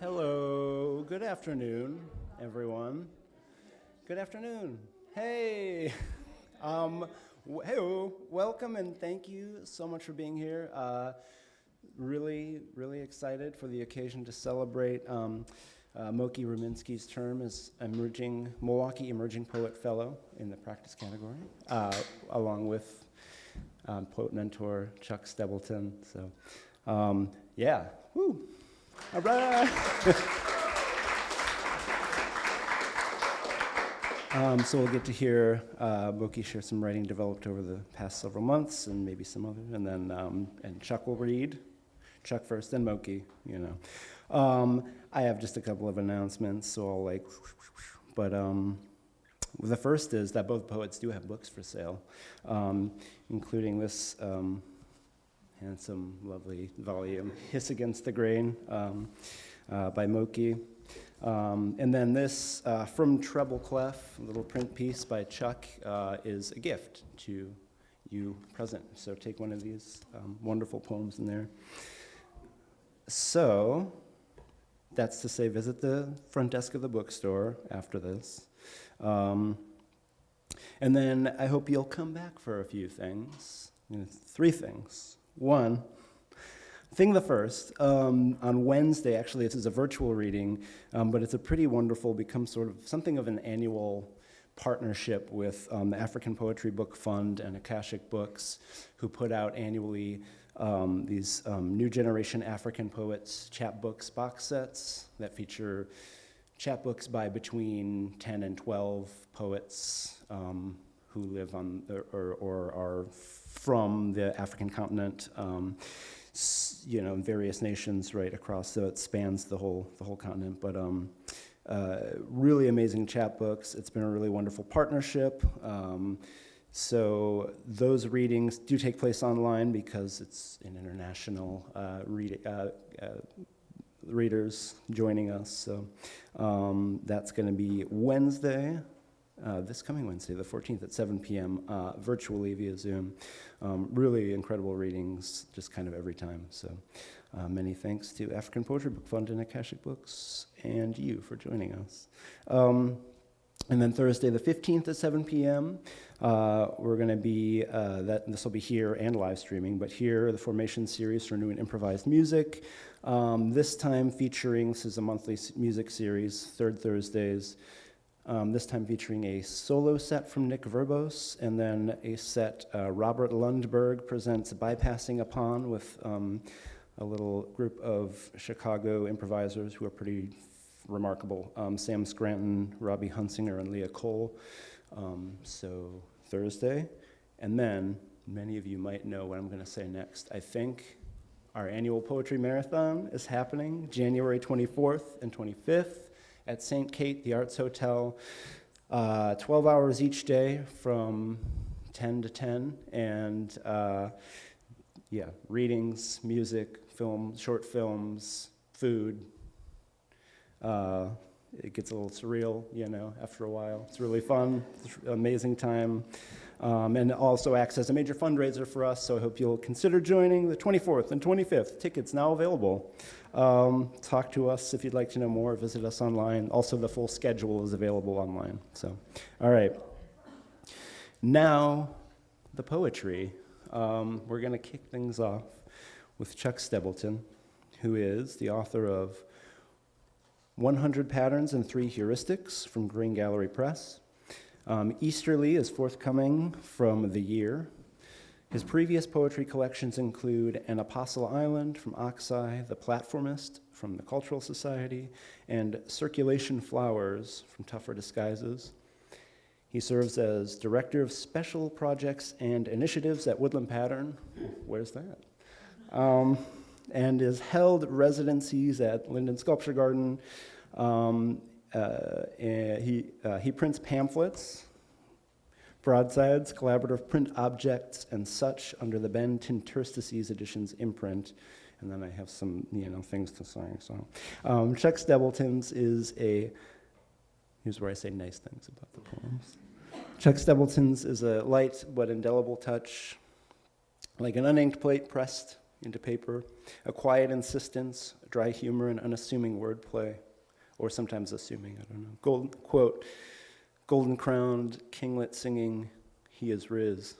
Hello, good afternoon, everyone. Good afternoon. Hey, hey, welcome and thank you so much for being here. Really excited for the occasion to celebrate Moki Ruminski's term as Milwaukee Emerging Poet Fellow in the practice category, along with poet mentor Chuck Stebelton. So, yeah, woo. All right. So we'll get to hear Moki share some writing developed over the past several months, and maybe some other, and then and Chuck will read. Chuck first, then Moki. I have just a couple of announcements, so I'll but the first is that both poets do have books for sale, including this. Handsome, lovely volume, Hiss Against the Grain, by Moki. And then this, From Treble Clef, a little print piece by Chuck, is a gift to you present. So take one of these wonderful poems in there. So, that's to say, visit the front desk of the bookstore after this. And then I hope you'll come back for a few things, 3 things. One, the first, on Wednesday, actually this is a virtual reading, but it's a pretty wonderful, becomes sort of something of an annual partnership with the African Poetry Book Fund and Akashic Books, who put out annually these New Generation African Poets chapbooks box sets that feature chapbooks by between 10 and 12 poets who live on or are from the African continent, various nations right across, so it spans the whole continent. But really amazing chapbooks. It's been a really wonderful partnership. So those readings do take place online because it's an international readers joining us. So that's going to be Wednesday. This coming Wednesday, the 14th at 7 p.m., virtually via Zoom. Really incredible readings, just kind of every time. So many thanks to African Poetry Book Fund and Akashic Books and you for joining us. And then Thursday, the 15th at 7 p.m., we're going to be, this will be here and live streaming, but here, the Formation Series for New and Improvised Music. This time featuring, this is a monthly music series, third Thursdays. This time featuring a solo set from Nick Verbos, and then a set Robert Lundberg presents Bypassing Upon with a little group of Chicago improvisers who are pretty remarkable. Sam Scranton, Robbie Hunsinger, and Leah Cole. So Thursday. And then, many of you might know what I'm going to say next. I think our annual Poetry Marathon is happening January 24th and 25th. At St. Kate, the Arts Hotel, 12 hours each day from 10 to 10, and readings, music, film, short films, food. It gets a little surreal, after a while. It's really fun, it's an amazing time, and it also acts as a major fundraiser for us, so I hope you'll consider joining the 24th and 25th. Tickets now available. Talk to us if you'd like to know more, visit us online. Also, the full schedule is available online. So, all right. Now, the poetry. We're going to kick things off with Chuck Stebelton, who is the author of 100 Patterns and 3 Heuristics from Green Gallery Press. Easterly is forthcoming from The Year. His previous poetry collections include An Apostle Island from Oxeye, The Platformist from the Cultural Society, and Circulation Flowers from Tougher Disguises. He serves as Director of Special Projects and Initiatives at Woodland Pattern. Where's that? And has held residencies at Linden Sculpture Garden. He prints pamphlets, broadsides, collaborative print objects, and such under the Ben Tinterstices Editions imprint. And then I have some, things to say. So, Chuck Stebelton's is here's where I say nice things about the poems. Chuck Stebelton's is a light but indelible touch, like an uninked plate pressed into paper, a quiet insistence, dry humor, and unassuming wordplay, or sometimes assuming, I don't know. Quote, golden-crowned kinglet singing, he is Riz.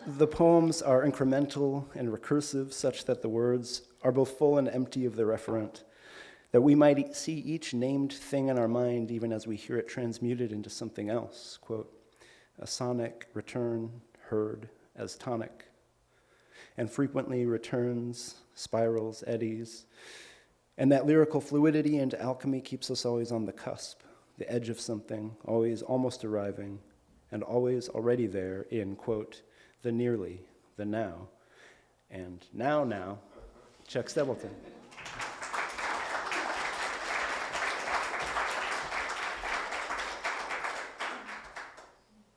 The poems are incremental and recursive, such that the words are both full and empty of the referent, that we might see each named thing in our mind even as we hear it transmuted into something else. Quote, a sonic return heard as tonic, and frequently returns, spirals, eddies, and that lyrical fluidity and alchemy keeps us always on the cusp, the edge of something, always almost arriving, and always already there in, quote, the nearly, the now, and now, Chuck Stebelton.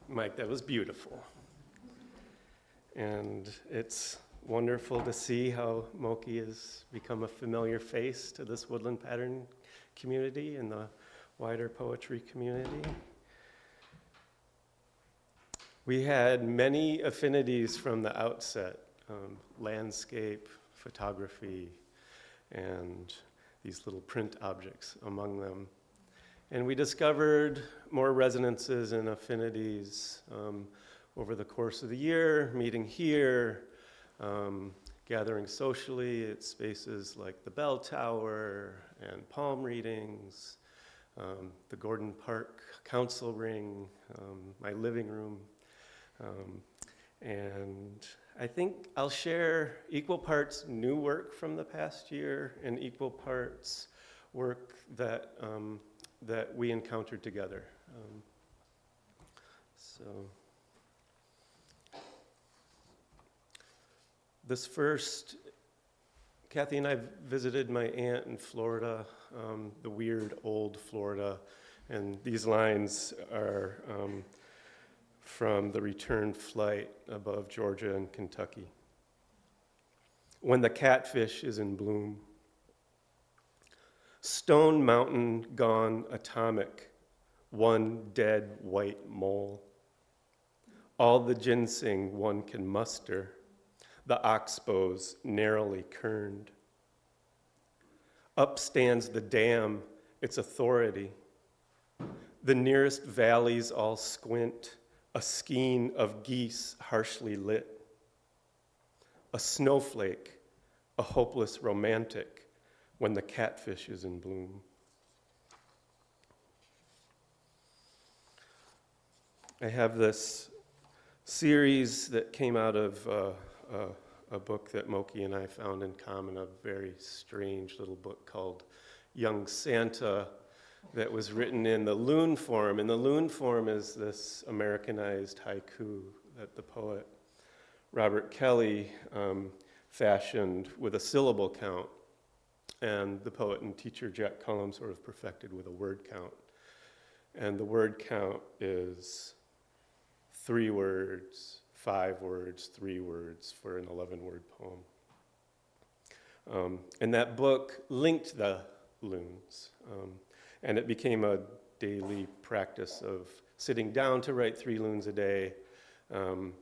Mike, that was beautiful. And it's wonderful to see how Moki has become a familiar face to this woodland pattern community and the wider poetry community. We had many affinities from the outset, landscape, photography, and these little print objects among them. And we discovered more resonances and affinities over the course of the year, meeting here, gathering socially at spaces like the Bell Tower and palm readings, the Gordon Park Council Ring, my living room. And I think I'll share equal parts new work from the past year and equal parts work that we encountered together. So this first, Kathy and I visited my aunt in Florida, the weird old Florida, and these lines are from the return flight above Georgia and Kentucky. When the catfish is in bloom, Stone Mountain gone atomic, one dead white mole. All the ginseng one can muster, the oxbows narrowly kerned. Up stands the dam, its authority. The nearest valleys all squint, a skein of geese harshly lit. A snowflake, a hopeless romantic, when the catfish is in bloom. I have this series that came out of a book that Moki and I found in common, a very strange little book called Young Santa, that was written in the Loon form. And the Loon form is this Americanized haiku that the poet Robert Kelly fashioned with a syllable count. And the poet and teacher Jack Cullum sort of perfected with a word count. And the word count is 3 words, 5 words, 3 words for an 11-word poem. And that book linked the loons. And it became a daily practice of sitting down to write 3 loons a day, and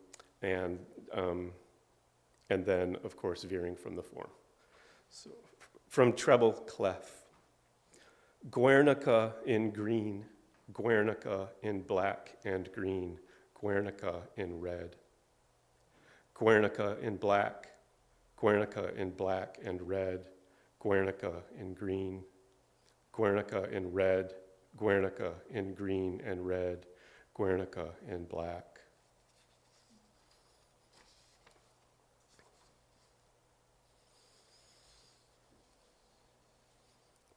then, of course, veering from the form. So, from treble clef, Guernica in green, Guernica in black and green, Guernica in red. Guernica in black, Guernica in black and red, Guernica in green. Guernica in red, Guernica in green and red, Guernica in black.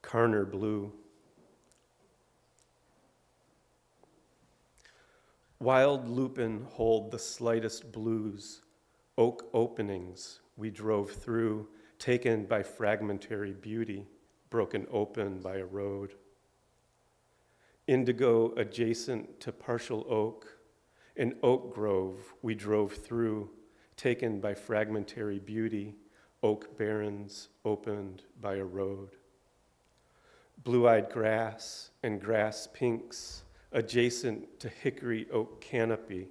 Carner blue. Wild lupin hold the slightest blues, oak openings we drove through, taken by fragmentary beauty, broken open by a road. Indigo adjacent to partial oak, an oak grove we drove through, taken by fragmentary beauty, oak barrens opened by a road. Blue-eyed grass and grass pinks adjacent to hickory oak canopy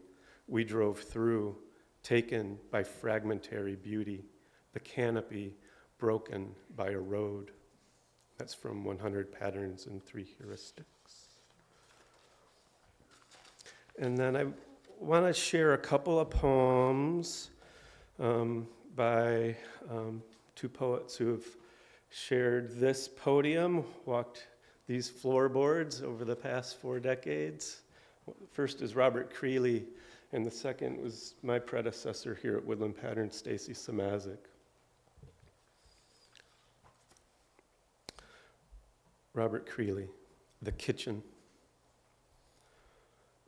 we drove through, taken by fragmentary beauty, the canopy broken by a road. That's from 100 Patterns and 3 Heuristics. And then I want to share a couple of poems by two poets who have shared this podium, walked these floorboards over the past 4 decades. First is Robert Creeley, and the second was my predecessor here at Woodland Pattern, Stacy Samazic. Robert Creeley, The Kitchen.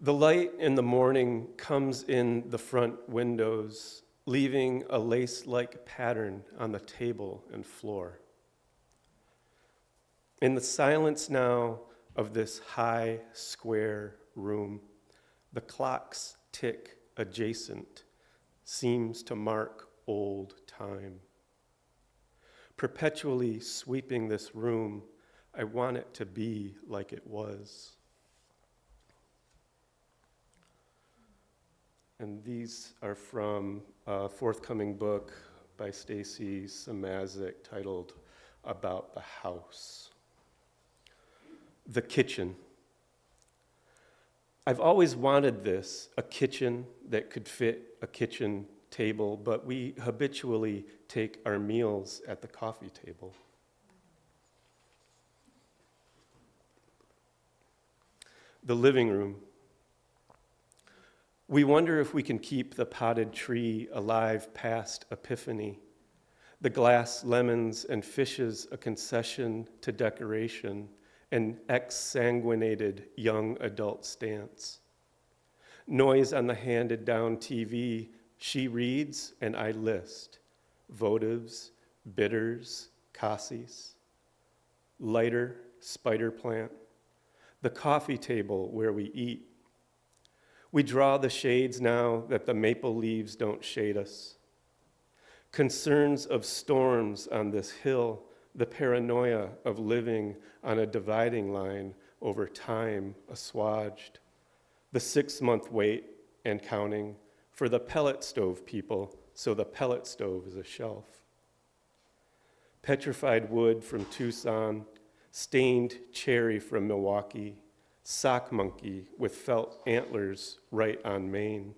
The light in the morning comes in the front windows, leaving a lace-like pattern on the table and floor. In the silence now of this high, square room, the clock's tick adjacent seems to mark old time. Perpetually sweeping this room, I want it to be like it was. And these are from a forthcoming book by Stacy Samazic titled About the House. The kitchen. I've always wanted this, a kitchen that could fit a kitchen table, but we habitually take our meals at the coffee table. The living room. We wonder if we can keep the potted tree alive past Epiphany, the glass lemons and fishes a concession to decoration, an exsanguinated young adult stance. Noise on the handed-down TV, she reads and I list. Votives, bitters, cassis. Lighter, spider plant. The coffee table where we eat. We draw the shades now that the maple leaves don't shade us. Concerns of storms on this hill, the paranoia of living on a dividing line over time assuaged. The 6-month wait and counting for the pellet stove people, so the pellet stove is a shelf. Petrified wood from Tucson, stained cherry from Milwaukee, sock monkey with felt antlers right on Maine.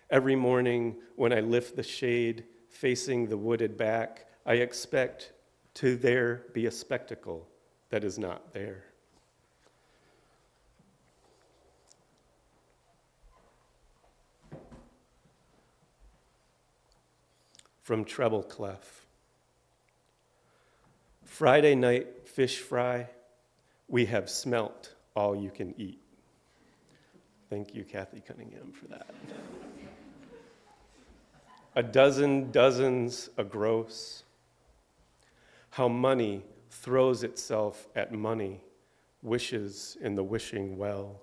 Every morning when I lift the shade facing the wooded back, I expect to there be a spectacle that is not there. From Treble Clef. Friday night fish fry, we have smelt all you can eat. Thank you, Kathy Cunningham, for that. A dozen dozens a gross. How money throws itself at money, wishes in the wishing well.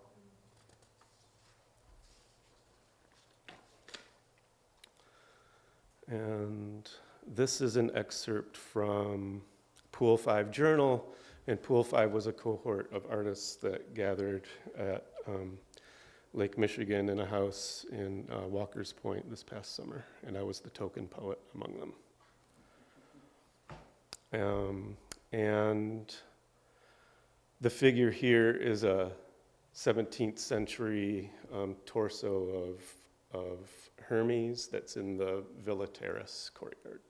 And this is an excerpt from Pool 5 Journal, and Pool 5 was a cohort of artists that gathered at Lake Michigan in a house in Walker's Point this past summer, and I was the token poet among them. And the figure here is a 17th century torso of Hermes that's in the Villa Terrace courtyard.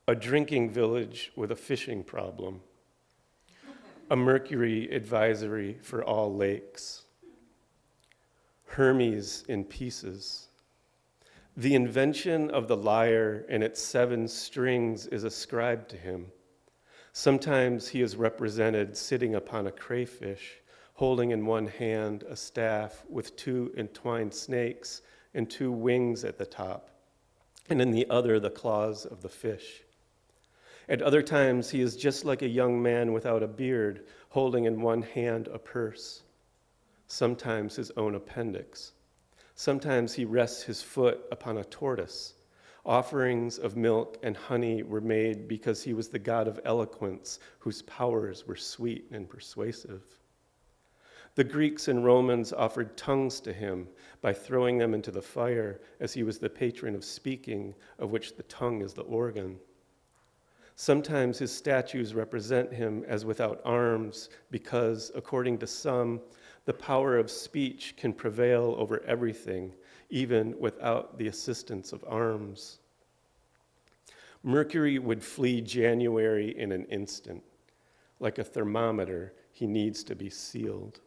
A drinking village with a fishing problem. A mercury advisory for all lakes. Hermes in pieces. The invention of the lyre and its 7 strings is ascribed to him. Sometimes he is represented sitting upon a crayfish, holding in one hand a staff with 2 entwined snakes and 2 wings at the top, and in the other the claws of the fish. At other times, he is just like a young man without a beard, holding in one hand a purse, sometimes his own appendix. Sometimes he rests his foot upon a tortoise. Offerings of milk and honey were made because he was the god of eloquence, whose powers were sweet and persuasive. The Greeks and Romans offered tongues to him by throwing them into the fire, as he was the patron of speaking, of which the tongue is the organ. Sometimes his statues represent him as without arms because, according to some, the power of speech can prevail over everything, even without the assistance of arms. Mercury would flee January in an instant. Like a thermometer, he needs to be sealed.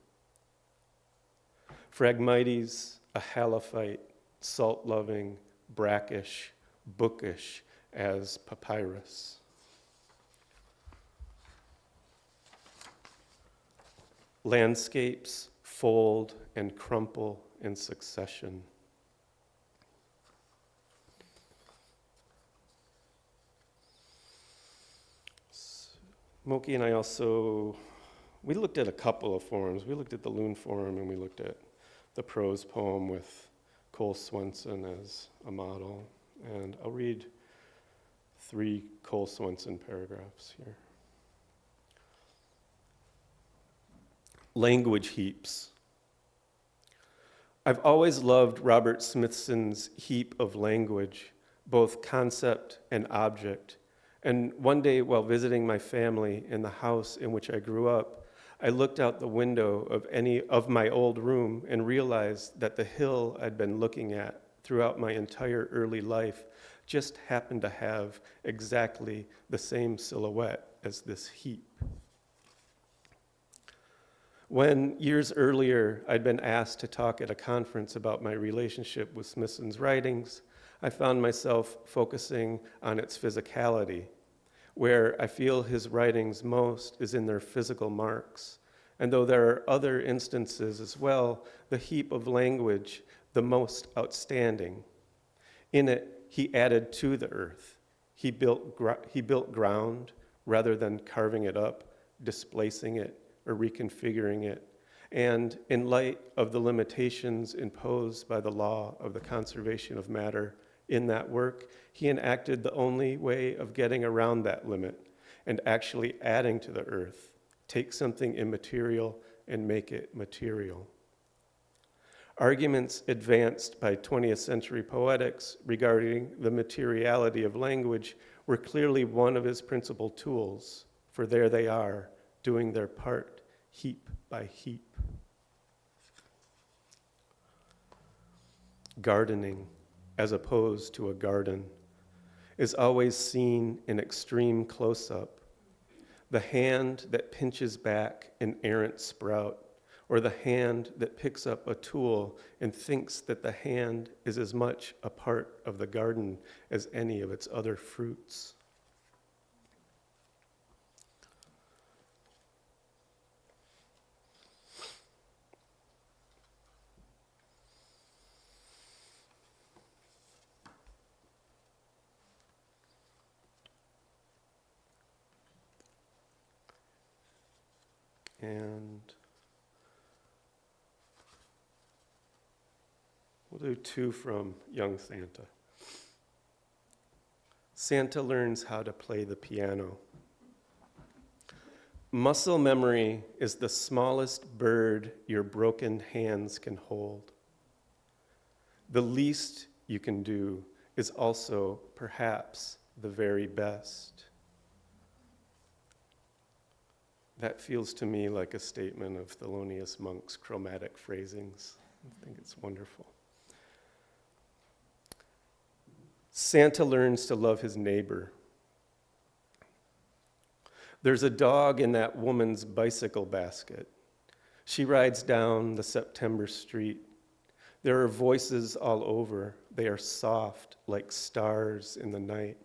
Phragmites, a halophyte, salt-loving, brackish, bookish as papyrus. Landscapes fold and crumple in succession. Moki and I we looked at a couple of forums. We looked at the Loon Forum and we looked at the prose poem with Cole Swenson as a model. And I'll read 3 Cole Swenson paragraphs here. Language heaps. I've always loved Robert Smithson's heap of language, both concept and object. And one day while visiting my family in the house in which I grew up, I looked out the window of my old room and realized that the hill I'd been looking at throughout my entire early life just happened to have exactly the same silhouette as this heap. When years earlier I'd been asked to talk at a conference about my relationship with Smithson's writings, I found myself focusing on its physicality. Where I feel his writings most is in their physical marks. And though there are other instances as well, the heap of language, the most outstanding. In it, he added to the earth. He built ground rather than carving it up, displacing it, or reconfiguring it. And in light of the limitations imposed by the law of the conservation of matter in that work, he enacted the only way of getting around that limit and actually adding to the earth, take something immaterial and make it material. Arguments advanced by 20th century poetics regarding the materiality of language were clearly one of his principal tools, for there they are, doing their part, heap by heap. Gardening, as opposed to a garden, is always seen in extreme close-up. The hand that pinches back an errant sprout, or the hand that picks up a tool and thinks that the hand is as much a part of the garden as any of its other fruits. And we'll do 2 from Young Santa. Santa learns how to play the piano. Muscle memory is the smallest bird your broken hands can hold. The least you can do is also perhaps the very best. That feels to me like a statement of Thelonious Monk's chromatic phrasings. I think it's wonderful. Santa learns to love his neighbor. There's a dog in that woman's bicycle basket. She rides down the September street. There are voices all over. They are soft like stars in the night.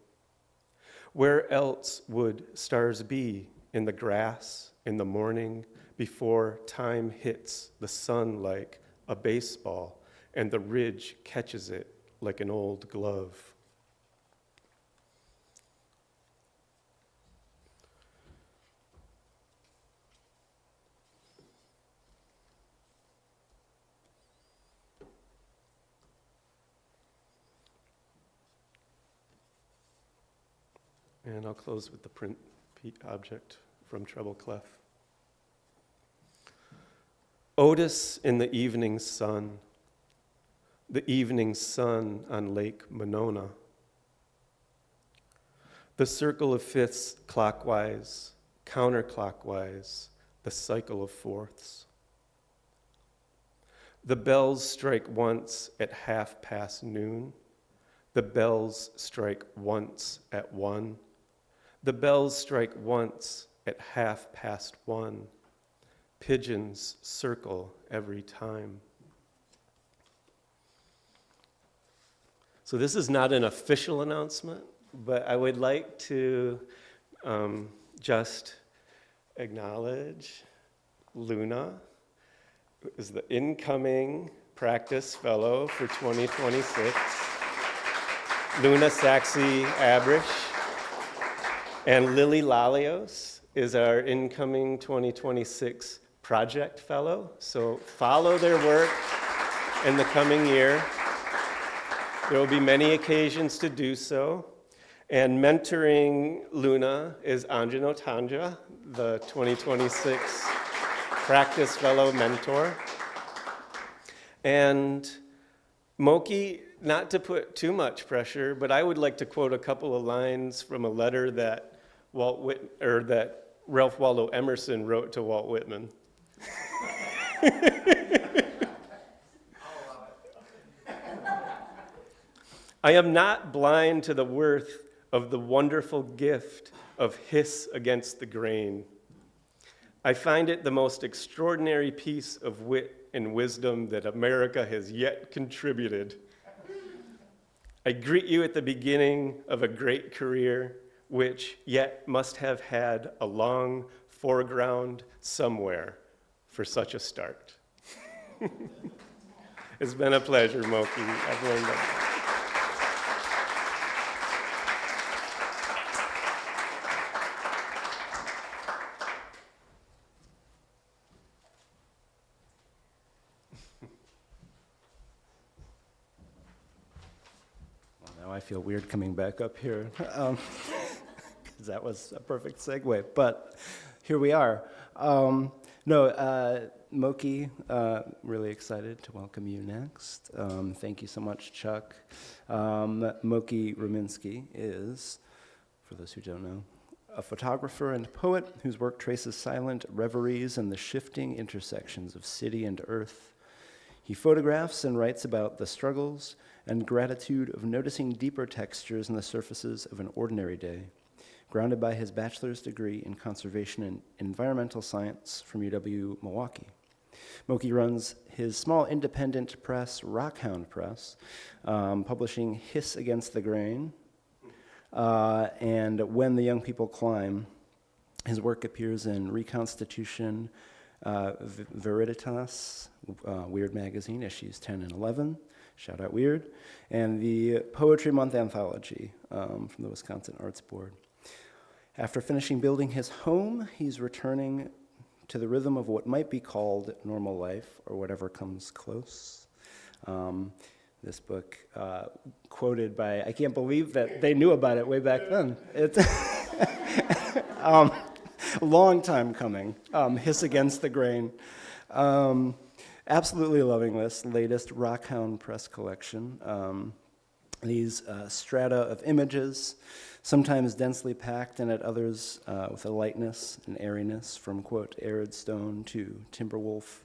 Where else would stars be? In the grass, in the morning, before time hits the sun like a baseball and the ridge catches it like an old glove. And I'll close with the print object from Treble Clef. Otis in the evening sun on Lake Monona. The circle of fifths clockwise, counterclockwise, the cycle of fourths. The bells strike once at noon. The bells strike once at 1. The bells strike once at 1:30. Pigeons circle every time. So this is not an official announcement, but I would like to just acknowledge Luna, who is the incoming practice fellow for 2026. Luna Saxey Abrish. And Lily Lalios is our incoming 2026 project fellow. So follow their work in the coming year. There will be many occasions to do so. And mentoring Luna is Anjano Tanja, the 2026 practice fellow mentor. And Moki, not to put too much pressure, but I would like to quote a couple of lines from a letter that Ralph Waldo Emerson wrote to Walt Whitman. I am not blind to the worth of the wonderful gift of hiss against the grain. I find it the most extraordinary piece of wit and wisdom that America has yet contributed. I greet you at the beginning of a great career, which yet must have had a long foreground somewhere for such a start. It's been a pleasure, Moki. I've learned that. I feel weird coming back up here, because that was a perfect segue, but here we are. Moki, really excited to welcome you next. Thank you so much, Chuck. Moki Ruminski is, for those who don't know, a photographer and poet whose work traces silent reveries and the shifting intersections of city and earth. He photographs and writes about the struggles and gratitude of noticing deeper textures in the surfaces of an ordinary day, grounded by his bachelor's degree in conservation and environmental science from UW-Milwaukee. Moki runs his small independent press, Rockhound Press, publishing Hiss Against the Grain, and When the Young People Climb. His work appears in Reconstitution, Viriditas, WYRD Magazine, issues 10 and 11, shout out WYRD, and the Poetry Month Anthology from the Wisconsin Arts Board. After finishing building his home, he's returning to the rhythm of what might be called normal life, or whatever comes close. This book, quoted by, I can't believe that they knew about it way back then. It's long time coming, Hiss Against the Grain. Absolutely loving this latest Rockhound Press collection. These strata of images, sometimes densely packed and at others with a lightness and airiness from, quote, arid stone to timber wolf.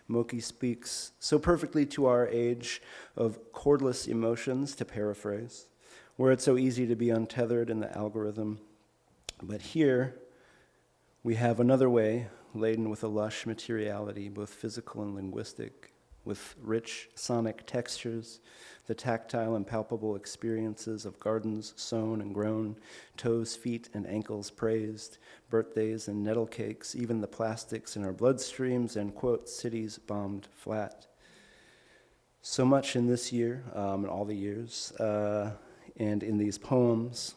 Moki speaks so perfectly to our age of cordless emotions, to paraphrase, where it's so easy to be untethered in the algorithm. But here, we have another way, laden with a lush materiality, both physical and linguistic, with rich sonic textures, the tactile and palpable experiences of gardens sown and grown, toes, feet, and ankles praised, birthdays and nettle cakes, even the plastics in our bloodstreams, and, quote, cities bombed flat. So much in this year, and all the years, and in these poems,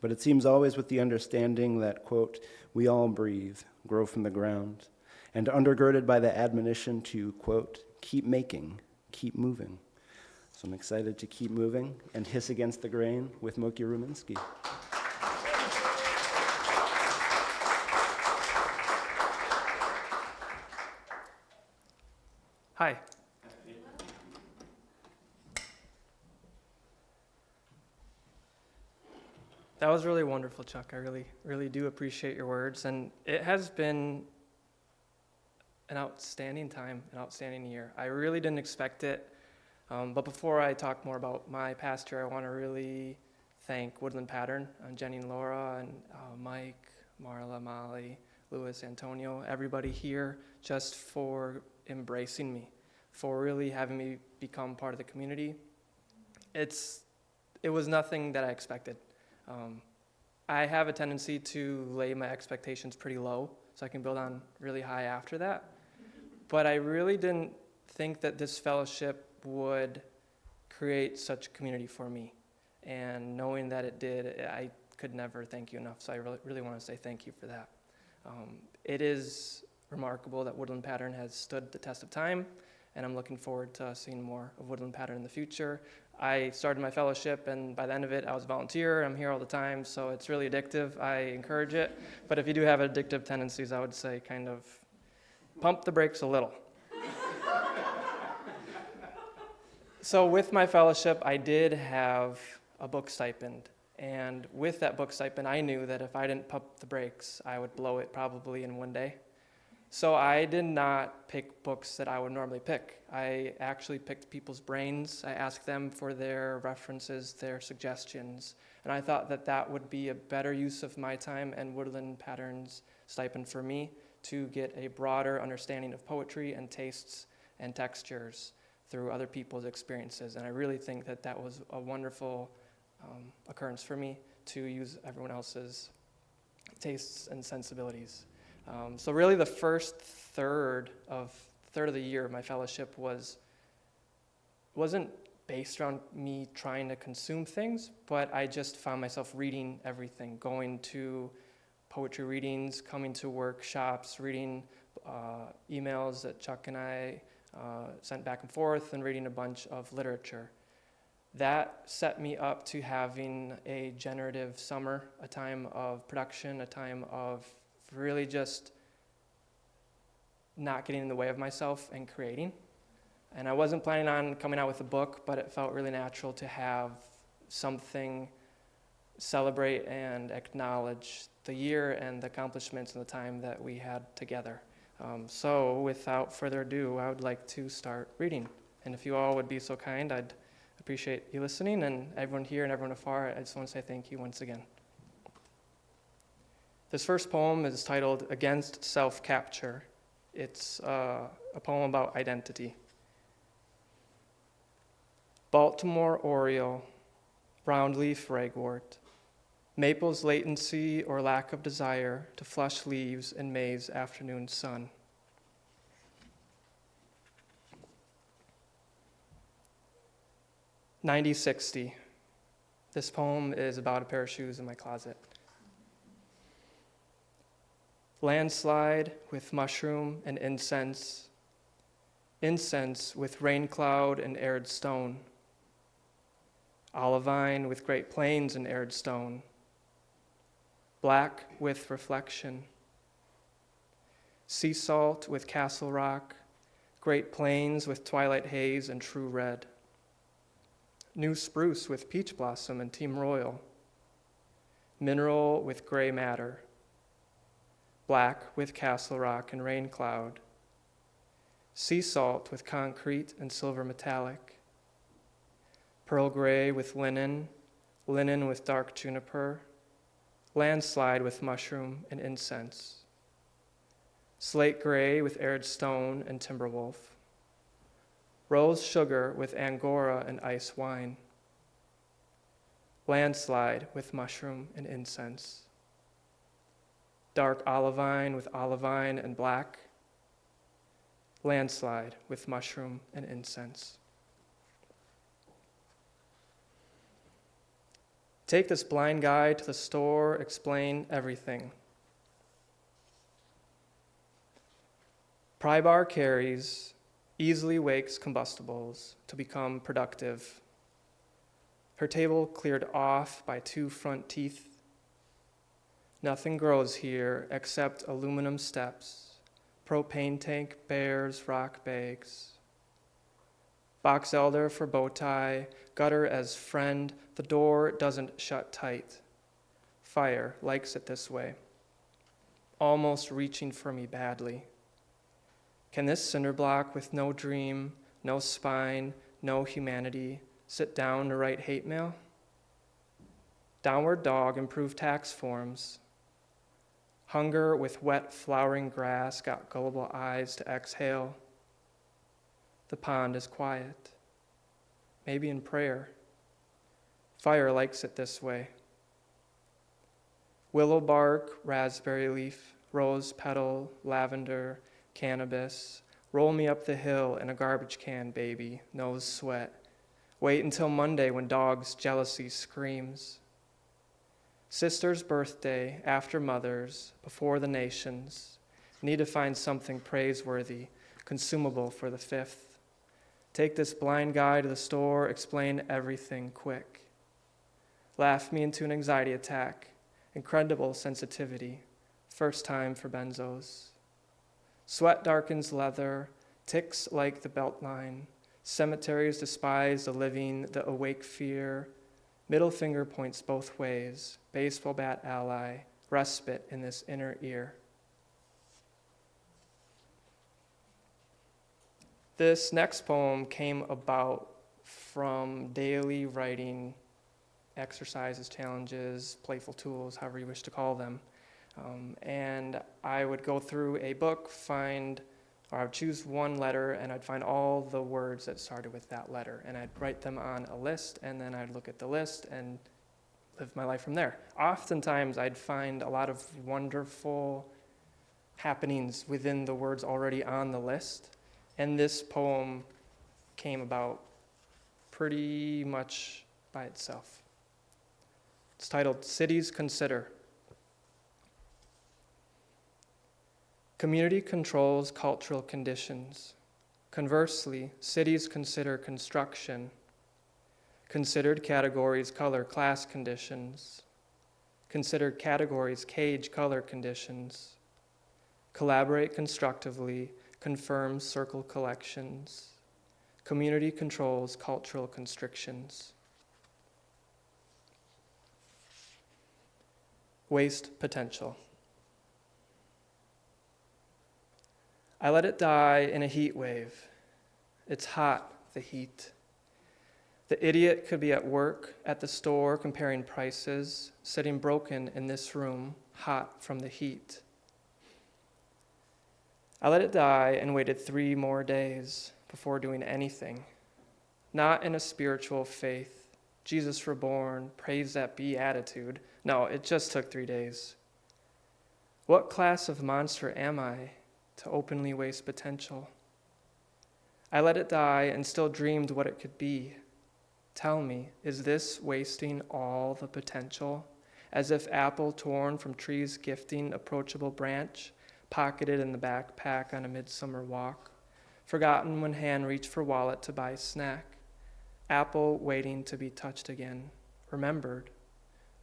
but it seems always with the understanding that, quote, we all breathe, grow from the ground, and undergirded by the admonition to, quote, keep making, keep moving. So I'm excited to keep moving and hiss against the grain with Moki Ruminski. Hi. That was really wonderful, Chuck. I really do appreciate your words. And it has been an outstanding time, an outstanding year. I really didn't expect it. But before I talk more about my past year, I want to really thank Woodland Pattern, Jenny and Laura, and Mike, Marla, Molly, Louis, Antonio, everybody here, just for embracing me, for really having me become part of the community. It was nothing that I expected. I have a tendency to lay my expectations pretty low, so I can build on really high after that. But I really didn't think that this fellowship would create such a community for me. And knowing that it did, I could never thank you enough. So I really want to say thank you for that. It is remarkable that Woodland Pattern has stood the test of time, and I'm looking forward to seeing more of Woodland Pattern in the future. I started my fellowship, and by the end of it, I was a volunteer. I'm here all the time, so it's really addictive. I encourage it. But if you do have addictive tendencies, I would say kind of pump the brakes a little. So with my fellowship, I did have a book stipend. And with that book stipend, I knew that if I didn't pump the brakes, I would blow it probably in one day. So I did not pick books that I would normally pick. I actually picked people's brains. I asked them for their references, their suggestions. And I thought that that would be a better use of my time and Woodland Pattern's stipend for me to get a broader understanding of poetry and tastes and textures through other people's experiences. And I really think that that was a wonderful occurrence for me to use everyone else's tastes and sensibilities. So really the first third of the year of my fellowship wasn't based around me trying to consume things, but I just found myself reading everything, going to poetry readings, coming to workshops, reading emails that Chuck and I sent back and forth, and reading a bunch of literature. That set me up to having a generative summer, a time of production, a time of really just not getting in the way of myself and creating. And I wasn't planning on coming out with a book, but it felt really natural to have something celebrate and acknowledge the year and the accomplishments and the time that we had together. So without further ado, I would like to start reading. And if you all would be so kind, I'd appreciate you listening, and everyone here and everyone afar, I just want to say thank you once again. This first poem is titled Against Self-Capture. It's a poem about identity. Baltimore oriole, brownleaf ragwort, maple's latency or lack of desire to flush leaves in May's afternoon sun. '90-60. This poem is about a pair of shoes in my closet. Landslide with mushroom and incense, incense with rain cloud and arid stone, olivine with great plains and arid stone, black with reflection, sea salt with castle rock, great plains with twilight haze and true red, new spruce with peach blossom and team royal, mineral with gray matter, black with castle rock and rain cloud, sea salt with concrete and silver metallic, pearl gray with linen, linen with dark juniper, landslide with mushroom and incense, slate gray with arid stone and timber wolf, rose sugar with angora and ice wine, landslide with mushroom and incense, dark olivine with olivine and black, landslide with mushroom and incense. Take this blind guy to the store, explain everything. Pry bar carries, easily wakes combustibles to become productive. Her table cleared off by 2 front teeth. Nothing grows here except aluminum steps. Propane tank bears rock bags. box elder for bow tie, gutter as friend, the door doesn't shut tight. Fire likes it this way, almost reaching for me badly. Can this cinder block with no dream, no spine, no humanity sit down to write hate mail? Downward dog improved tax forms. Hunger with wet flowering grass got gullible eyes to exhale. The pond is quiet, maybe in prayer. Fire likes it this way. Willow bark, raspberry leaf, rose petal, lavender, cannabis. Roll me up the hill in a garbage can, baby, nose sweat. Wait until Monday when dog's jealousy screams. Sister's birthday, after mother's, before the nations. Need to find something praiseworthy, consumable for the 5th. Take this blind guy to the store, explain everything quick. Laugh me into an anxiety attack, incredible sensitivity, first time for benzos. Sweat darkens leather, ticks like the beltline. Cemeteries despise the living, the awake fear. Middle finger points both ways, baseball bat ally, respite in this inner ear. This next poem came about from daily writing exercises, challenges, playful tools, however you wish to call them. And I would go through a book, I would choose one letter, and I'd find all the words that started with that letter. And I'd write them on a list, and then I'd look at the list and live my life from there. Oftentimes, I'd find a lot of wonderful happenings within the words already on the list. And this poem came about pretty much by itself. It's titled, Cities Consider. Community controls cultural conditions. Conversely, cities consider construction. Considered categories color class conditions. Considered categories cage color conditions. Collaborate constructively, confirm circle collections. Community controls cultural constrictions. Waste potential. I let it die in a heat wave. It's hot, the heat. The idiot could be at work, at the store, comparing prices, sitting broken in this room, hot from the heat. I let it die and waited 3 more days before doing anything. Not in a spiritual faith, Jesus reborn, praise that be attitude. No, it just took 3 days. What class of monster am I to openly waste potential? I let it die and still dreamed what it could be. Tell me, is this wasting all the potential? As if apple torn from tree's gifting approachable branch, pocketed in the backpack on a midsummer walk, forgotten when hand reached for wallet to buy snack, apple waiting to be touched again, remembered.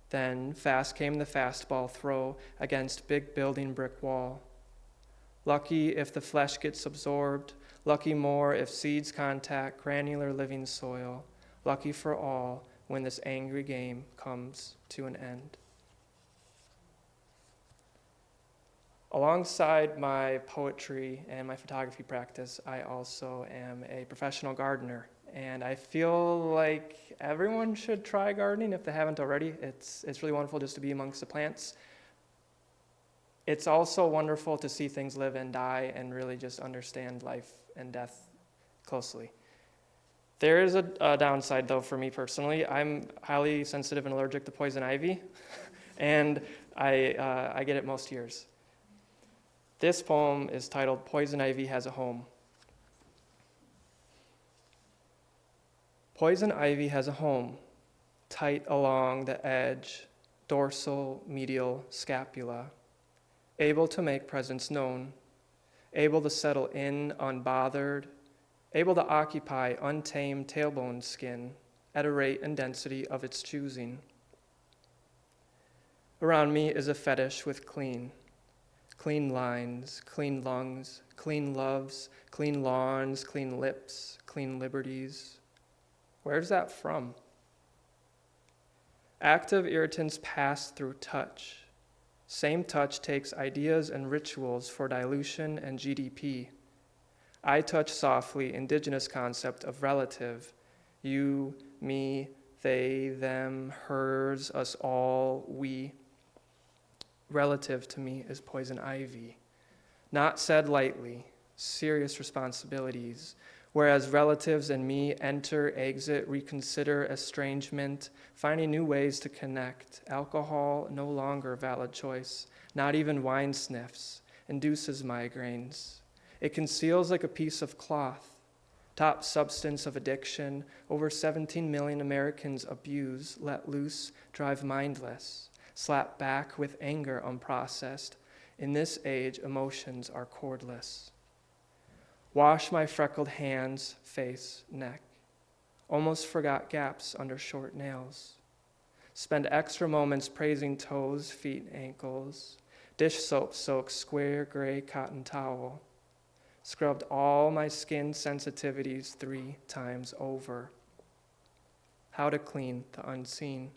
Then fast came the fastball throw against big building brick wall. Lucky if the flesh gets absorbed, lucky more if seeds contact granular living soil, lucky for all when this angry game comes to an end. Alongside my poetry and my photography practice, I also am a professional gardener. And I feel like everyone should try gardening if they haven't already. It's really wonderful just to be amongst the plants. It's also wonderful to see things live and die and really just understand life and death closely. There is a downside, though, for me personally. I'm highly sensitive and allergic to poison ivy, and I get it most years. This poem is titled, Poison Ivy Has a Home. Poison ivy has a home, tight along the edge, dorsal, medial, scapula, able to make presence known, able to settle in unbothered, able to occupy untamed tailbone skin at a rate and density of its choosing. Around me is a fetish with clean lines, clean lungs, clean loves, clean lawns, clean lips, clean liberties. Where's that from? Active irritants pass through touch. Same touch takes ideas and rituals for dilution and GDP. I touch softly, indigenous concept of relative. You, me, they, them, hers, us all, we. Relative to me is poison ivy. Not said lightly, serious responsibilities. Whereas relatives and me enter, exit, reconsider estrangement, finding new ways to connect. Alcohol, no longer valid choice. Not even wine sniffs, induces migraines. It conceals like a piece of cloth. Top substance of addiction, over 17 million Americans abuse, let loose, drive mindless, slap back with anger unprocessed. In this age, emotions are cordless. Wash my freckled hands, face, neck. Almost forgot gaps under short nails. Spend extra moments praising toes, feet, ankles. Dish soap soaks square gray cotton towel. Scrubbed all my skin sensitivities 3 times over. How to clean the unseen.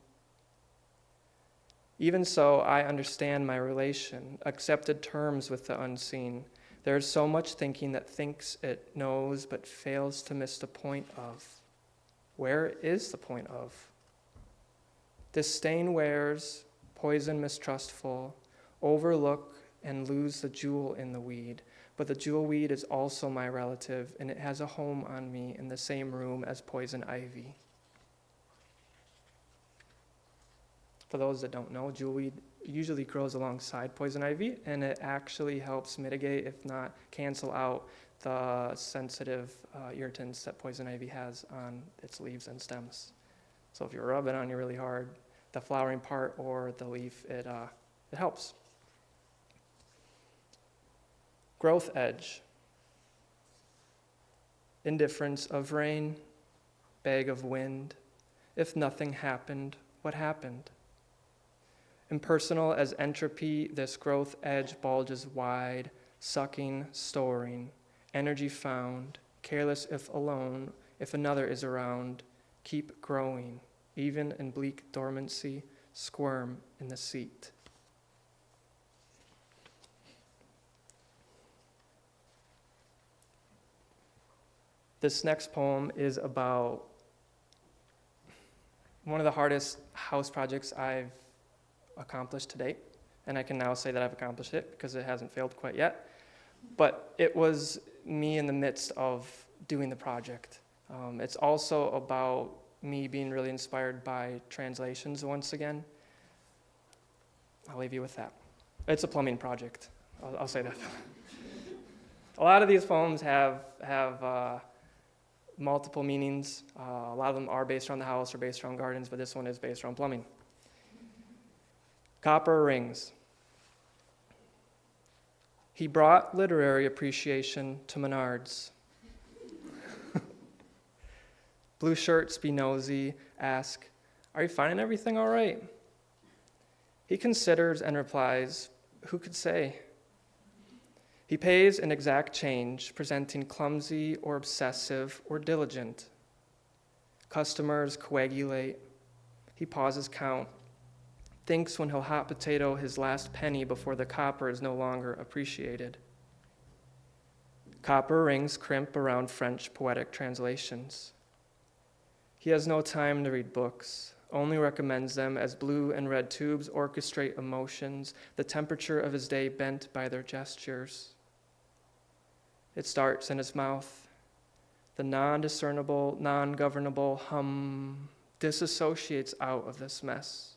Even so, I understand my relation, accepted terms with the unseen. There is so much thinking that thinks it knows but fails to miss the point of. Where is the point of? Disdain wears, poison mistrustful, overlook and lose the jewel in the weed. But the jewel weed is also my relative, and it has a home on me in the same room as poison ivy. For those that don't know, jewelweed usually grows alongside poison ivy, and it actually helps mitigate, if not cancel out, the sensitive irritants that poison ivy has on its leaves and stems. So if you rub it on you really hard, the flowering part or the leaf, it helps. Growth edge. Indifference of rain, bag of wind. If nothing happened, what happened? Impersonal as entropy, this growth edge bulges wide, sucking, storing, energy found, careless if alone, if another is around, keep growing, even in bleak dormancy, squirm in the seat. This next poem is about one of the hardest house projects I've accomplished to date, and I can now say that I've accomplished it because it hasn't failed quite yet. But it was me in the midst of doing the project. It's also about me being really inspired by translations once again. I'll leave you with that. It's a plumbing project. I'll say that. A lot of these poems have multiple meanings. A lot of them are based around the house or based around gardens, but this one is based around plumbing. Copper rings. He brought literary appreciation to Menards. Blue shirts be nosy, ask, "Are you finding everything all right?" He considers and replies, "Who could say?" He pays an exact change, presenting clumsy or obsessive or diligent. Customers coagulate. He pauses count, thinks when he'll hot potato his last penny before the copper is no longer appreciated. Copper rings crimp around French poetic translations. He has no time to read books, only recommends them as blue and red tubes orchestrate emotions, the temperature of his day bent by their gestures. It starts in his mouth. The non-discernible, non-governable hum disassociates out of this mess.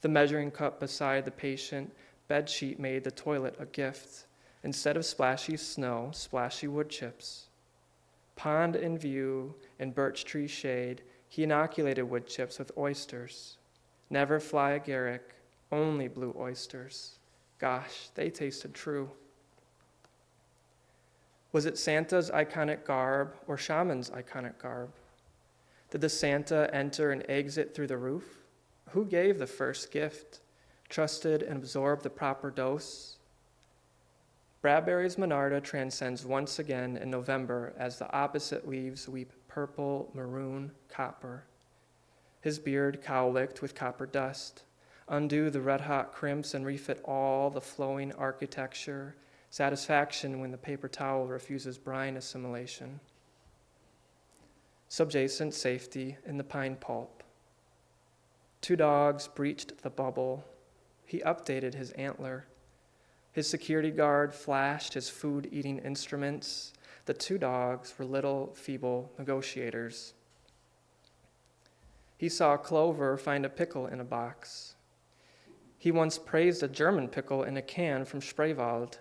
The measuring cup beside the patient bedsheet made the toilet a gift. Instead of splashy snow, splashy wood chips. Pond in view, in birch tree shade, he inoculated wood chips with oysters. Never fly agaric, only blue oysters. Gosh, they tasted true. Was it Santa's iconic garb or shaman's iconic garb? Did the Santa enter and exit through the roof? Who gave the first gift, trusted and absorbed the proper dose? Bradbury's Monarda transcends once again in November as the opposite leaves weep purple, maroon, copper. His beard cowlicked with copper dust. Undo the red-hot crimps and refit all the flowing architecture, satisfaction when the paper towel refuses brine assimilation. Subjacent safety in the pine pulp. 2 dogs breached the bubble. He updated his antler. His security guard flashed his food-eating instruments. The 2 dogs were little, feeble negotiators. He saw Clover find a pickle in a box. He once praised a German pickle in a can from Spreewald.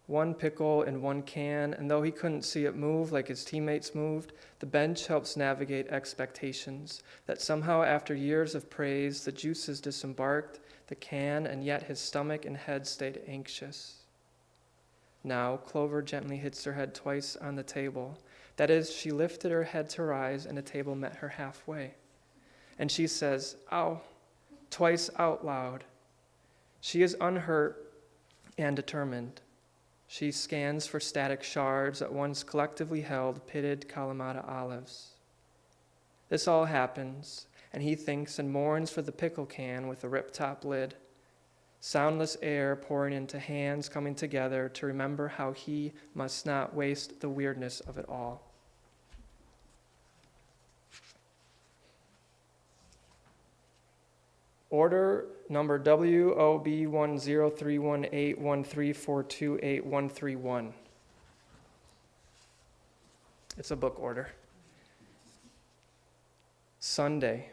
1 pickle in 1 can, and though he couldn't see it move like his teammates moved, the bench helps navigate expectations, that somehow after years of praise, the juices disembarked the can, and yet his stomach and head stayed anxious. Now, Clover gently hits her head twice on the table. That is, she lifted her head to rise, and the table met her halfway. And she says, "Ow," twice out loud. She is unhurt and determined. She scans for static shards that once collectively held pitted Kalamata olives. This all happens, and he thinks and mourns for the pickle can with the rip-top lid. Soundless air pouring into hands coming together to remember how he must not waste the weirdness of it all. Order number WOB10318134281331. It's a book order. Sunday,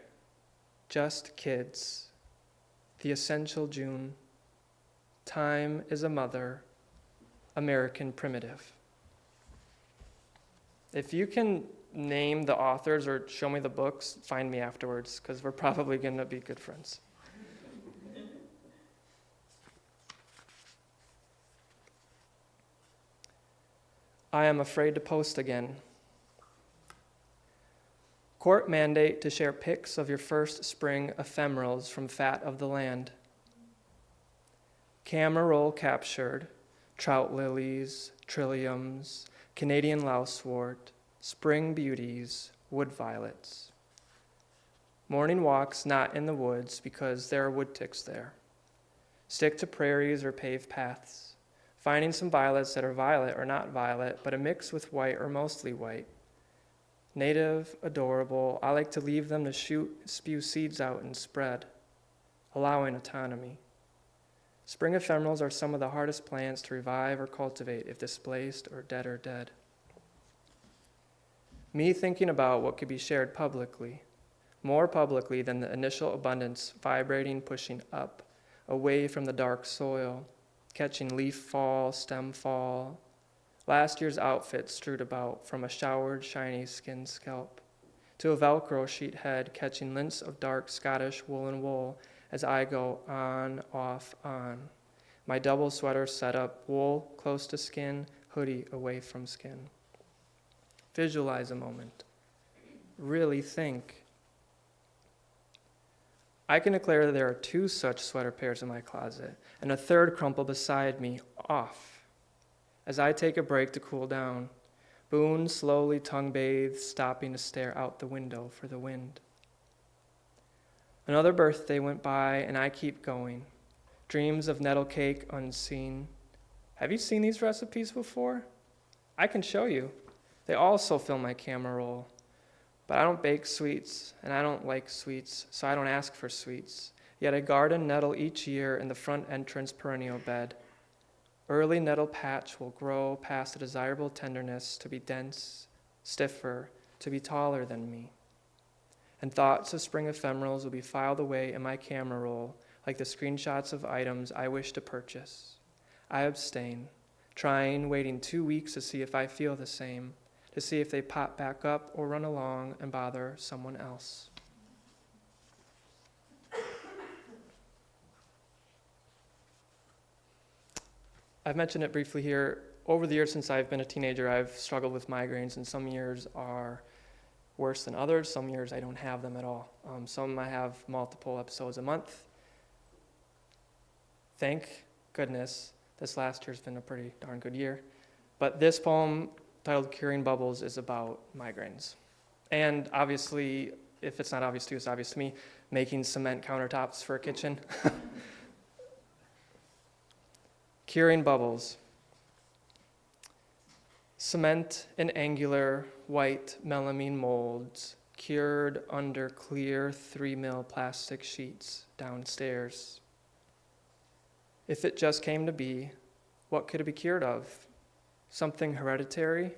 just kids. The essential June. Time is a mother. American primitive. If you can name the authors or show me the books, find me afterwards, because we're probably going to be good friends. I am afraid to post again. Court mandate to share pics of your first spring ephemerals from fat of the land. Camera roll captured, trout lilies, trilliums, Canadian lousewort, spring beauties, wood violets. Morning walks not in the woods because there are wood ticks there. Stick to prairies or paved paths. Finding some violets that are violet or not violet, but a mix with white or mostly white. Native, adorable, I like to leave them to spew seeds out and spread, allowing autonomy. Spring ephemerals are some of the hardest plants to revive or cultivate if displaced or dead. Me thinking about what could be shared publicly, more publicly than the initial abundance vibrating, pushing up, away from the dark soil, catching leaf fall, stem fall, last year's outfit strewed about from a showered, shiny skinned scalp, to a Velcro sheet head catching lints of dark Scottish woolen wool as I go on, off, on. My double sweater set up, wool close to skin, hoodie away from skin. Visualize a moment. Really think. I can declare that there are 2 such sweater pairs in my closet, and a third crumple beside me, off. As I take a break to cool down, Boone slowly tongue-bathes, stopping to stare out the window for the wind. Another birthday went by, and I keep going. Dreams of nettle cake unseen. Have you seen these recipes before? I can show you. They also fill my camera roll. But I don't bake sweets, and I don't like sweets, so I don't ask for sweets. Yet I garden nettle each year in the front entrance perennial bed. Early nettle patch will grow past the desirable tenderness to be dense, stiffer, to be taller than me. And thoughts of spring ephemerals will be filed away in my camera roll like the screenshots of items I wish to purchase. I abstain, waiting 2 weeks to see if I feel the same, to see if they pop back up or run along and bother someone else. I've mentioned it briefly here. Over the years since I've been a teenager, I've struggled with migraines, and some years are worse than others. Some years I don't have them at all. Some I have multiple episodes a month. Thank goodness This last year's been a pretty darn good year. But this poem, titled Curing Bubbles, is about migraines. And obviously, if it's not obvious to you, it's obvious to me, making cement countertops for a kitchen. Curing bubbles. Cement in angular, white melamine molds, cured under clear 3mm plastic sheets downstairs. If it just came to be, what could it be cured of? Something hereditary?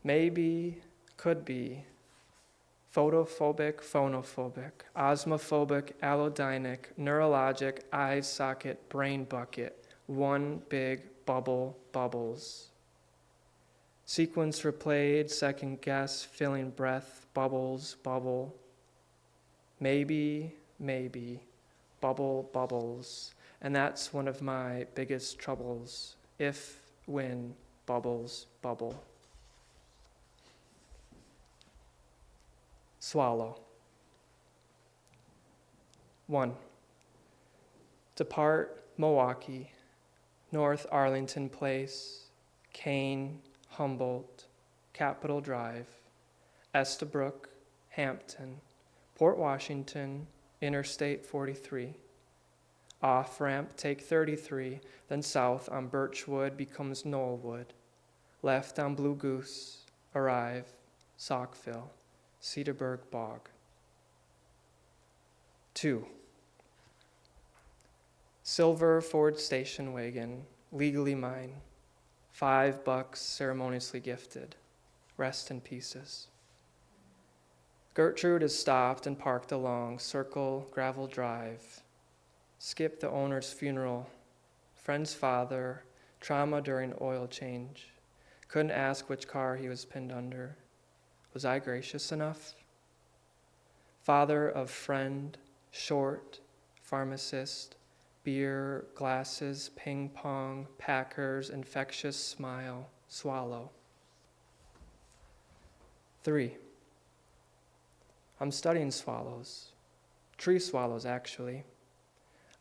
Maybe, could be. Photophobic, phonophobic, osmophobic, allodynic, neurologic, eye socket, brain bucket, one big bubble, bubbles. Sequence replayed, second guess, filling breath, bubbles, bubble. Maybe, bubble, bubbles. And that's one of my biggest troubles. If, when, bubbles, bubble. Swallow. 1. Depart Milwaukee, North Arlington Place, Kane, Humboldt, Capitol Drive, Estabrook, Hampton, Port Washington, Interstate 43. Off-ramp, take 33, then south on Birchwood becomes Knollwood. Left on Blue Goose, arrive, Saukville, Cedarburg Bog. 2. Silver Ford station wagon, legally mine. $5 ceremoniously gifted. Rest in pieces. Gertrude is stopped and parked along Circle Gravel Drive. Skip the owner's funeral. Friend's father, trauma during oil change. Couldn't ask which car he was pinned under. Was I gracious enough? Father of friend, short, pharmacist, beer, glasses, ping pong, Packers, infectious smile, swallow. 3. I'm studying swallows. Tree swallows, actually.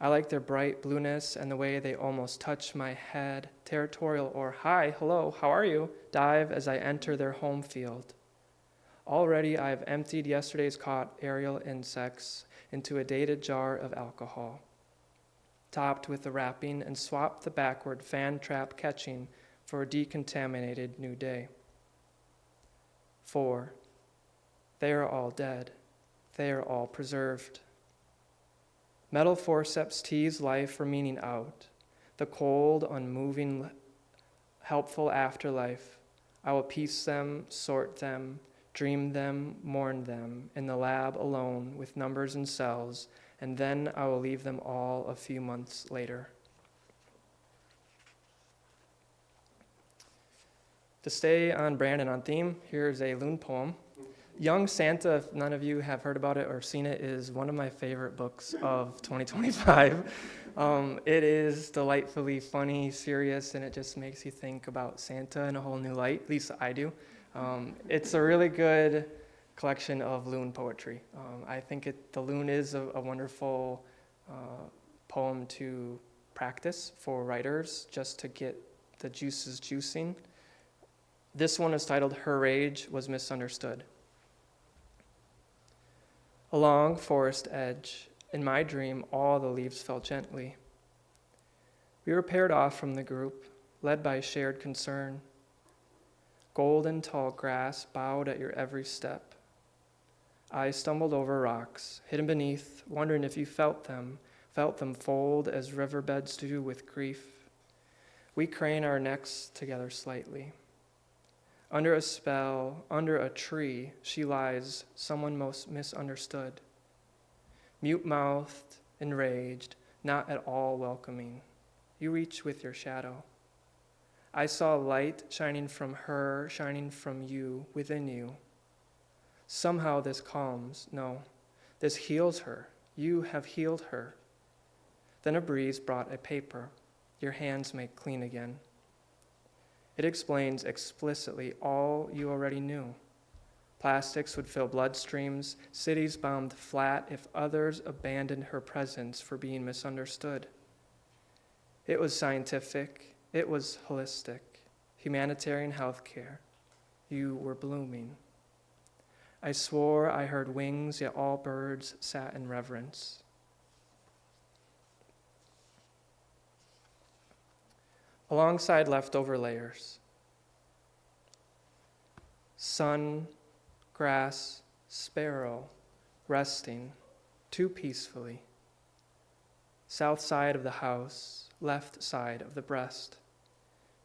I like their bright blueness and the way they almost touch my head, territorial or hi, hello, how are you, dive as I enter their home field. Already I have emptied yesterday's caught aerial insects into a dated jar of alcohol, topped with the wrapping, and swapped the backward fan trap catching for a decontaminated new day. 4. They are all dead. They are all preserved. Metal forceps tease life for meaning out. The cold, unmoving, helpful afterlife. I will piece them, sort them, dream them, mourn them, in the lab alone with numbers and cells, and then I will leave them all a few months later. To stay on brand and on theme, here's a loon poem. Young Santa, if none of you have heard about it or seen it, is one of my favorite books of 2025. It is delightfully funny, serious, and it just makes you think about Santa in a whole new light. At least I do. It's a really good collection of loon poetry. I think the loon is a wonderful poem to practice for writers, just to get the juices juicing. This one is titled Her Rage Was Misunderstood. Along forest edge, in my dream, all the leaves fell gently. We were paired off from the group, led by shared concern. Golden tall grass bowed at your every step. I stumbled over rocks, hidden beneath, wondering if you felt them fold as riverbeds do with grief. We crane our necks together slightly. Under a spell, under a tree, she lies, someone most misunderstood. Mute-mouthed, enraged, not at all welcoming. You reach with your shadow. I saw light shining from her, shining from you, within you. Somehow this calms, no, this heals her. You have healed her. Then a breeze brought a paper. Your hands make clean again. It explains explicitly all you already knew. Plastics would fill bloodstreams, cities bombed flat if others abandoned her presence for being misunderstood. It was scientific. It was holistic. Humanitarian healthcare. You were blooming. I swore I heard wings, yet all birds sat in reverence. Alongside leftover layers. Sun, grass, sparrow, resting, too peacefully. South side of the house, left side of the breast.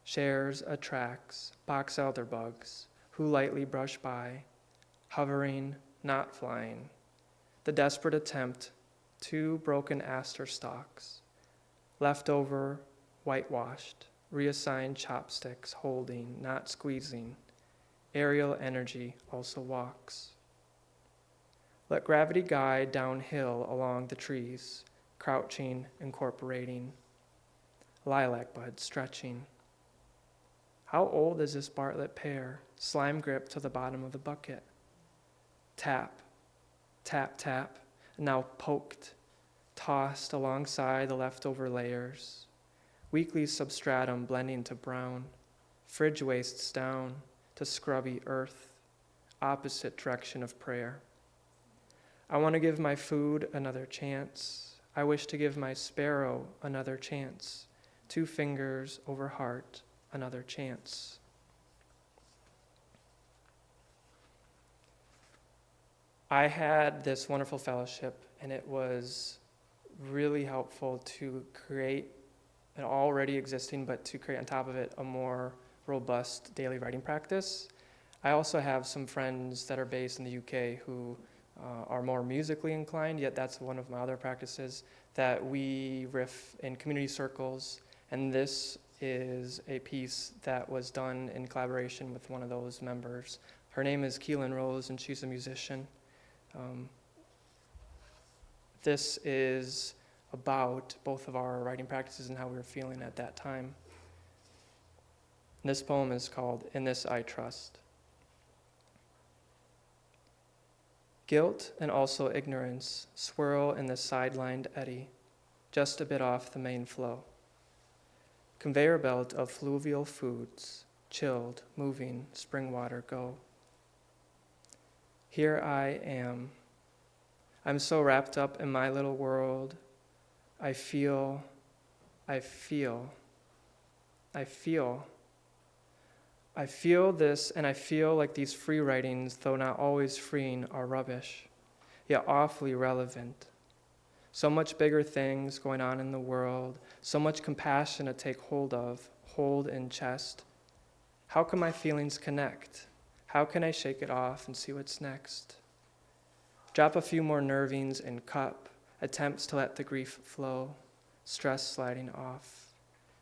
Shares attracts box elder bugs, who lightly brush by, hovering, not flying. The desperate attempt, 2 broken aster stalks. Leftover, whitewashed, reassigned chopsticks, holding, not squeezing. Aerial energy also walks. Let gravity guide downhill along the trees, crouching, incorporating. Lilac bud stretching. How old is this Bartlett pear? Slime grip to the bottom of the bucket. Tap, tap, tap, and now poked, tossed alongside the leftover layers. Weekly substratum blending to brown. Fridge wastes down to scrubby earth, opposite direction of prayer. I want to give my food another chance. I wish to give my sparrow another chance. 2 fingers over heart, another chance. I had this wonderful fellowship, and it was really helpful to create an already existing, but to create on top of it a more robust daily writing practice. I also have some friends that are based in the UK who are more musically inclined, yet that's one of my other practices, that we riff in community circles, and this is a piece that was done in collaboration with one of those members. Her name is Keelan Rose, and she's a musician. This is about both of our writing practices and how we were feeling at that time. This poem is called In This I Trust. Guilt and also ignorance swirl in the sidelined eddy, just a bit off the main flow. Conveyor belt of fluvial foods, chilled, moving, spring water go. Here I am. I'm so wrapped up in my little world. I feel this, and I feel like these free writings, though not always freeing, are rubbish, yet awfully relevant. So much bigger things going on in the world, so much compassion to take hold of, hold in chest. How can my feelings connect? How can I shake it off and see what's next? Drop a few more nervings in cup, attempts to let the grief flow, stress sliding off.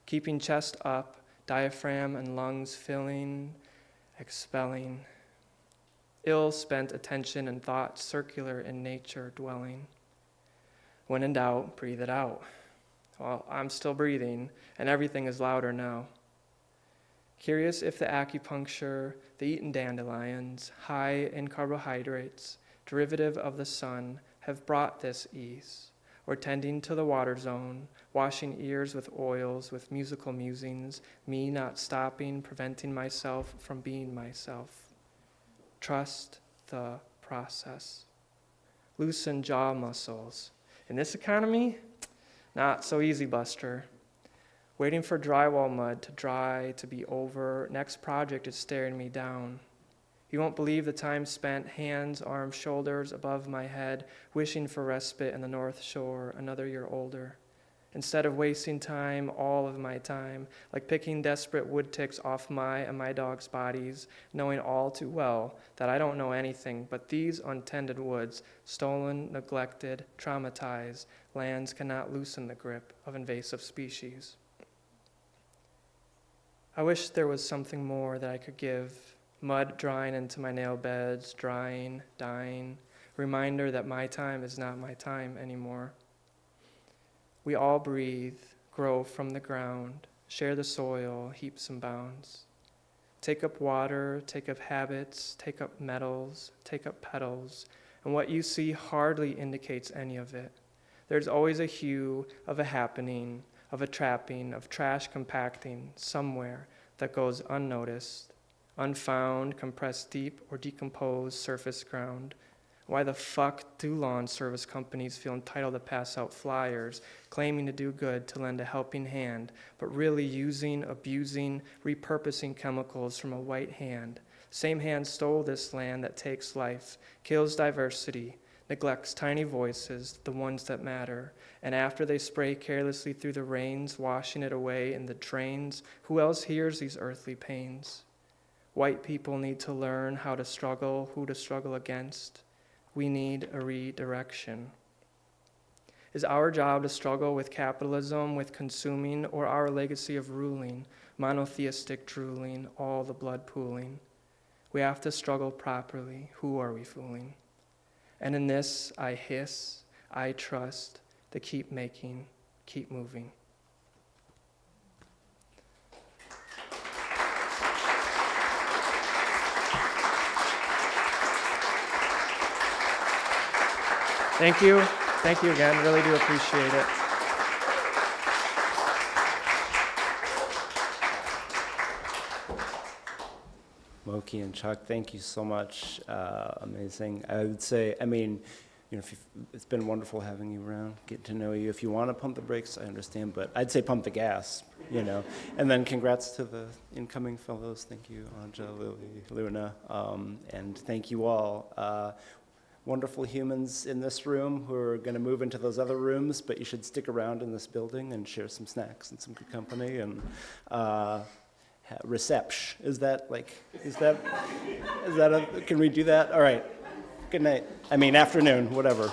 Keeping chest up, diaphragm and lungs filling, expelling. Ill-spent attention and thought circular in nature dwelling. When in doubt, breathe it out. Well, I'm still breathing, and everything is louder now. Curious if the acupuncture, the eaten dandelions, high in carbohydrates, derivative of the sun, have brought this ease, or tending to the water zone, washing ears with oils, with musical musings, me not stopping, preventing myself from being myself. Trust the process. Loosen jaw muscles. In this economy, not so easy, Buster. Waiting for drywall mud to dry, to be over. Next project is staring me down. You won't believe the time spent, hands, arms, shoulders above my head, wishing for respite in the North Shore, another year older. Instead of wasting time, all of my time, like picking desperate wood ticks off my and my dog's bodies, knowing all too well that I don't know anything but these untended woods, stolen, neglected, traumatized, lands cannot loosen the grip of invasive species. I wish there was something more that I could give. Mud drying into my nail beds, drying, dying, reminder that my time is not my time anymore. We all breathe, grow from the ground, share the soil, heaps and bounds. Take up water, take up habits, take up metals, take up petals, and what you see hardly indicates any of it. There's always a hue of a happening, of a trapping, of trash compacting somewhere that goes unnoticed, unfound, compressed deep, or decomposed surface ground. Why the fuck do lawn service companies feel entitled to pass out flyers claiming to do good, to lend a helping hand, but really using, abusing, repurposing chemicals from a white hand? Same hand stole this land that takes life, kills diversity, neglects tiny voices, the ones that matter, and after they spray carelessly through the rains, washing it away in the drains, who else hears these earthly pains? White people need to learn how to struggle, who to struggle against. We need a redirection. Is our job to struggle with capitalism, with consuming, or our legacy of ruling, monotheistic drooling, all the blood pooling? We have to struggle properly. Who are we fooling? And in this, I hiss, I trust, to keep making, keep moving. Thank you. Thank you again. Really do appreciate it. Moki and Chuck, thank you so much. Amazing. I would say, I mean, you know, it's been wonderful having you around, getting to know you. If you want to pump the brakes, I understand, but I'd say pump the gas, you know. And then congrats to the incoming fellows. Thank you, Anja, Lily, Luna, and thank you all. Wonderful humans in this room who are going to move into those other rooms, but you should stick around in this building and share some snacks and some good company. And reception, can we do that? All right. Good night. I mean, afternoon, whatever.